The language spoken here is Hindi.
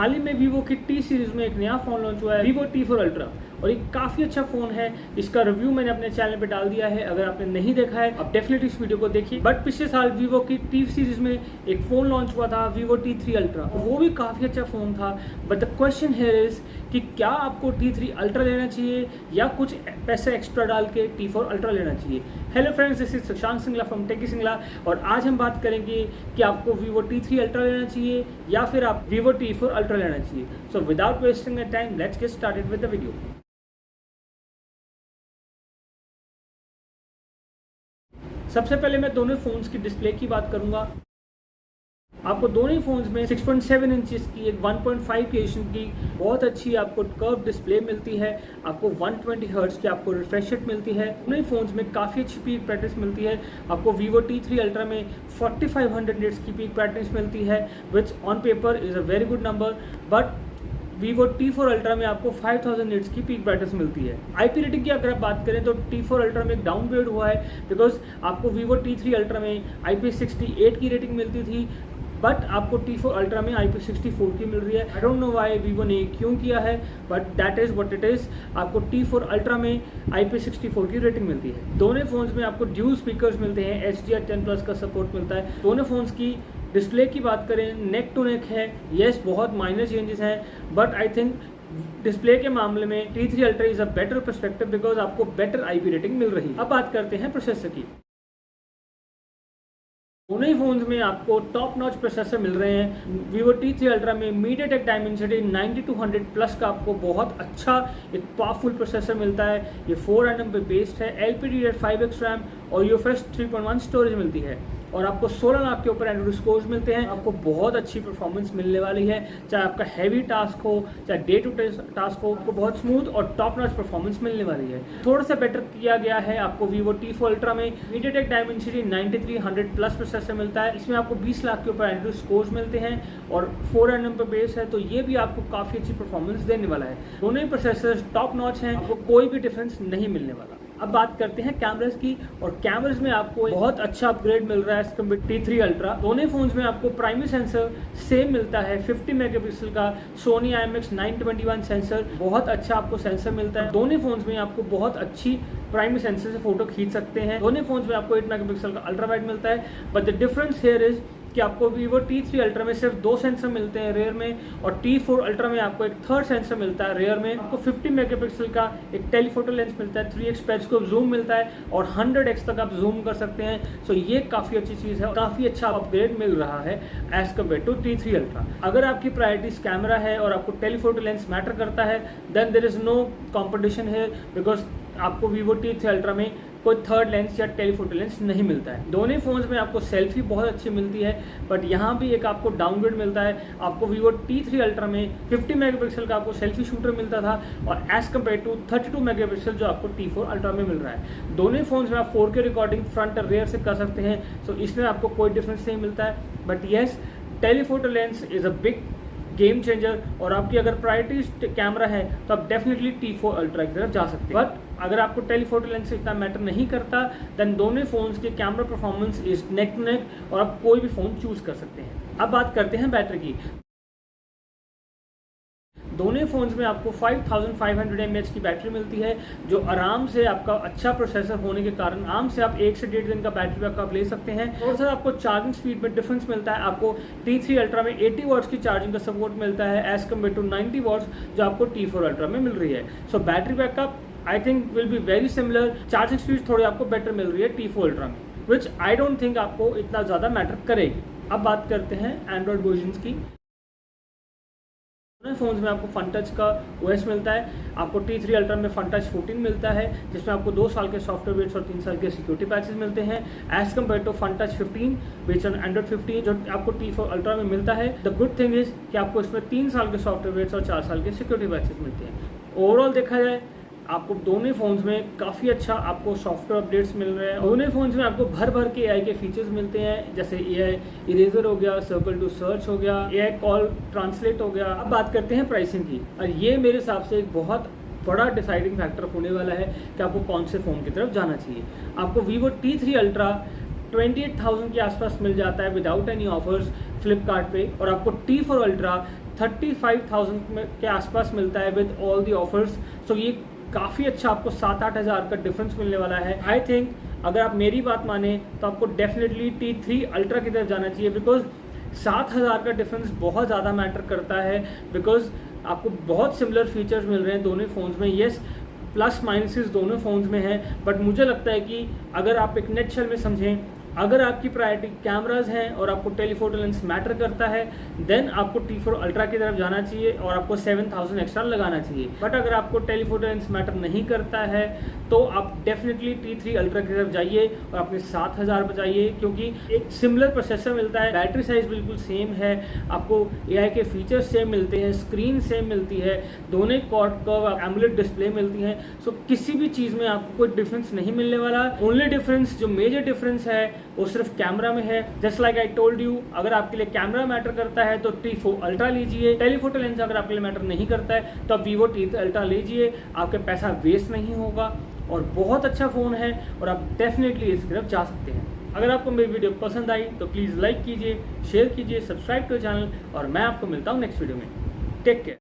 हाल ही में वीवो की टी सीरीज में एक नया फोन लॉन्च हुआ है वीवो T4 अल्ट्रा और ये काफ़ी अच्छा फ़ोन है। इसका रिव्यू मैंने अपने चैनल पे डाल दिया है, अगर आपने नहीं देखा है आप डेफिनेटली इस वीडियो को देखिए। बट पिछले साल वीवो की टी सीरीज में एक फ़ोन लॉन्च हुआ था वीवो T3 अल्ट्रा, वो भी काफ़ी अच्छा फ़ोन था। But the question here is कि क्या आपको T3 अल्ट्रा लेना चाहिए या कुछ पैसे एक्स्ट्रा डाल के T4 अल्ट्रा लेना चाहिए। Hello friends, this is Sushant Singla from Techy Singla और आज हम बात करेंगे कि आपको वीवो T3 अल्ट्रा लेना चाहिए या फिर आप वीवो T4 अल्ट्रा लेना चाहिए। So without wasting time let's get started with the video. सबसे पहले मैं दोनों फ़ोन्स की डिस्प्ले की बात करूंगा। आपको दोनों ही फ़ोन्स में 6.7 इंचेस की एक 1.5 की की बहुत अच्छी आपको कर्व डिस्प्ले मिलती है। आपको 120 हर्ट्ज की आपको रिफ्रेश रेट मिलती है। दोनों ही फ़ोन्स में काफ़ी अच्छी पीक ब्राइटनेस मिलती है। आपको वीवो T3 अल्ट्रा में 4500 निट्स की पीक ब्राइटनेस मिलती है which on paper is a very good number. But Vivo T4 ultra में आपको 5000 निट्स की पीक ब्राइटनेस मिलती है। आईपी रेटिंग की अगर आप बात करें तो T4 अल्ट्रा में एक डाउनग्रेड हुआ है बिकॉज आपको वीवो T3 अल्ट्रा में IP68 की रेटिंग मिलती थी बट आपको T4 अल्ट्रा में IP64 की मिल रही है। I don't know why Vivo ने क्यों किया है but that is what it is. आपको T4 अल्ट्रा में IP64 की रेटिंग मिलती है। दोनों फ़ोन्स में आपको ड्यूल स्पीकर्स मिलते हैं, HDR10+ का सपोर्ट मिलता है। दोनों फ़ोन्स की डिस्प्ले की बात करें नेक टू नेक है, येस बहुत माइनर चेंजेस हैं बट आई थिंक डिस्प्ले के मामले में T3 ultra is a better perspective because आपको बेटर आईपी रेटिंग मिल रही है। अब बात करते हैं प्रोसेसर की। दोनों ही फोन्स में आपको टॉप नॉच प्रोसेसर मिल रहे हैं। वीवो T3 अल्ट्रा में MediaTek Dimensity 9200 प्लस का आपको बहुत अच्छा एक पावरफुल प्रोसेसर मिलता है। ये 4nm पे बेस्ड है, LPDDR5X रैम और UFS 3.1 स्टोरेज मिलती है और आपको 16 लाख के ऊपर एंड्रॉइड स्कोर्स मिलते हैं। आपको बहुत अच्छी परफॉर्मेंस मिलने वाली है, चाहे आपका हैवी टास्क हो चाहे डे टू डे टास्क हो, आपको बहुत स्मूथ और टॉप नॉच परफॉर्मेंस मिलने वाली है। थोड़ा सा बेटर किया गया है आपको वीवो T4 अल्ट्रा में MediaTek Dimensity 9300 प्लस प्रोसेसर मिलता है। इसमें आपको 20 लाख के ऊपर एंड्रॉइड स्कोर्स मिलते हैं और 4nm पे बेस है, तो ये भी आपको काफ़ी अच्छी परफॉर्मेंस देने वाला है। दोनों ही प्रोसेसर टॉप नॉच हैं, आपको कोई भी डिफरेंस नहीं मिलने वाला। अब बात करते हैं कैमरास की और कैमरास में आपको बहुत अच्छा अपग्रेड मिल रहा है T3 अल्ट्रा। दोनों फोन्स में आपको प्राइमरी सेंसर सेम मिलता है 50 मेगापिक्सल का Sony IMX921 सेंसर, बहुत अच्छा आपको सेंसर मिलता है। दोनों फोन्स में आपको बहुत अच्छी प्राइमरी सेंसर से फोटो खींच सकते हैं। दोनों फोन्स में आपको 8 मेगापिक्सल का अल्ट्रा वाइड मिलता है but the difference here is कि आपको वीवो T3 अल्ट्रा में सिर्फ 2 सेंसर मिलते हैं रेयर में और T4 अल्ट्रा में आपको एक थर्ड सेंसर मिलता है रेयर में। आपको 50 मेगापिक्सल का एक टेलीफोटो लेंस मिलता है, 3x पेरिस्कोप जूम मिलता है और 100x तक आप जूम कर सकते हैं। सो ये काफ़ी अच्छी चीज़ है, काफ़ी अच्छा अपग्रेड मिल रहा है as compared to T3 ultra. अगर आपकी प्रायोरिटीज कैमरा है और आपको टेलीफोटो लेंस मैटर करता है then there is no competition है बिकॉज आपको वीवो T3 अल्ट्रा में कोई थर्ड लेंस या टेलीफोटो लेंस नहीं मिलता है। दोनों फोन्स में आपको सेल्फी बहुत अच्छी मिलती है बट यहाँ भी एक आपको डाउनग्रेड मिलता है। आपको वीवो T3 अल्ट्रा में 50 मेगापिक्सल का आपको सेल्फी शूटर मिलता था और एज कम्पेयर टू 32 मेगापिक्सल जो आपको T4 अल्ट्रा में मिल रहा है। दोनों फोन्स में आप 4K रिकॉर्डिंग फ्रंट और रेयर से कर सकते हैं, सो इसमें आपको कोई डिफरेंस नहीं मिलता है। But yes, telephoto lens is a big game changer और आपकी अगर प्रायोरिटी कैमरा है तो आप डेफिनेटली T4 अल्ट्रा की तरफ जा सकते हैं। बट अगर आपको टेलीफोटो लेंस इतना मैटर नहीं करता देन दोनों फोन्स के camera performance is neck to neck और आप कोई भी फ़ोन चूज कर सकते हैं। अब बात करते हैं बैटरी की। दोनों फोन्स में आपको 5500 mAh की बैटरी मिलती है जो आराम से आपका अच्छा प्रोसेसर होने के कारण आराम से आप 1 से 1.5 दिन का बैटरी बैकअप ले सकते हैं। और सर आपको चार्जिंग स्पीड में डिफरेंस मिलता है। आपको T3 अल्ट्रा में 80 वॉट्स की चार्जिंग का सपोर्ट मिलता है एज कम्पेयर टू 90 वॉट्स जो आपको T4 अल्ट्रा में मिल रही है। सो battery backup I think will be very similar. Charging speed थोड़ी आपको बेटर मिल रही है T4 अल्ट्रा में विच आई डोंट थिंक आपको इतना ज़्यादा मैटर करेगी। अब बात करते हैं एंड्रॉयड वर्जन्स की। दोनों फोन्स में आपको फन टच का OS मिलता है। आपको T3 अल्ट्रा में फन टच 14 मिलता है जिसमें आपको 2 साल के सॉफ्टवेयर अपडेट्स और 3 साल के सिक्योरिटी पैचेस मिलते हैं as compared to Funtouch 15 based on Android 15 जो आपको T4 अल्ट्रा में मिलता है। द गुड थिंग इज कि आपको इसमें 3 साल के सॉफ्टवेयर अपडेट्स और 4 साल के सिक्योरिटी पैचेस मिलते हैं। ओवरऑल देखा जाए आपको दोनों फोन्स में काफ़ी अच्छा आपको सॉफ्टवेयर अपडेट्स मिल रहे हैं। दोनों फोन्स में आपको भर भर के AI के फीचर्स मिलते हैं जैसे AI इरेजर हो गया, सर्कल टू सर्च हो गया, AI कॉल ट्रांसलेट हो गया। अब बात करते हैं प्राइसिंग की और ये मेरे हिसाब से एक बहुत बड़ा डिसाइडिंग फैक्टर होने वाला है कि आपको कौन से फ़ोन की तरफ जाना चाहिए। आपको वीवो T3 अल्ट्रा 28,000 के आसपास मिल जाता है विदाउट एनी ऑफर्स फ्लिपकार्ट पे और आपको T4 अल्ट्रा 35,000 के आसपास मिलता है विद ऑल दी ऑफर्स। सो ये काफ़ी अच्छा आपको 7-8 हज़ार का डिफरेंस मिलने वाला है। आई थिंक अगर आप मेरी बात माने तो आपको डेफिनेटली T3 अल्ट्रा की तरफ जाना चाहिए, बिकॉज 7,000 का डिफरेंस बहुत ज़्यादा मैटर करता है, बिकॉज आपको बहुत सिमिलर फीचर्स मिल रहे हैं दोनों फ़ोन्स में। येस, प्लस माइनसेस दोनों फ़ोन्स में है, बट मुझे लगता है कि अगर आप एक नेटशेल में समझें, अगर आपकी प्रायोरिटी कैमराज हैं और आपको टेलीफोटो लेंस मैटर करता है, देन आपको T4 अल्ट्रा की तरफ जाना चाहिए और आपको 7,000 एक्स्ट्रा लगाना चाहिए। बट अगर आपको टेलीफोटो लेंस मैटर नहीं करता है तो आप डेफिनेटली T3 अल्ट्रा की तरफ जाइए और अपने 7,000 बचाइए, क्योंकि एक सिमिलर प्रोसेसर मिलता है, बैटरी साइज बिल्कुल सेम है, आपको AI के फीचर्स सेम मिलते हैं, स्क्रीन सेम मिलती है, दोनों क्वाड कर्व एमोलेड डिस्प्ले मिलती हैं। सो किसी भी चीज़ में आपको कोई डिफरेंस नहीं मिलने वाला। ओनली डिफरेंस, जो मेजर डिफरेंस है, वो सिर्फ कैमरा में है। Just like I told you, अगर आपके लिए कैमरा मैटर करता है तो T4 अल्ट्रा लीजिए, टेलीफोटो लेंस अगर आपके लिए मैटर नहीं करता है तो आप Vivo T3 अल्ट्रा लीजिए, आपके पैसा वेस्ट नहीं होगा और बहुत अच्छा फ़ोन है और आप डेफिनेटली इसकी तरफ जा सकते हैं। अगर आपको मेरी वीडियो पसंद आई तो प्लीज़ लाइक कीजिए, शेयर कीजिए, सब्सक्राइब टू चैनल, और मैं आपको मिलता हूँ नेक्स्ट वीडियो में। Take care.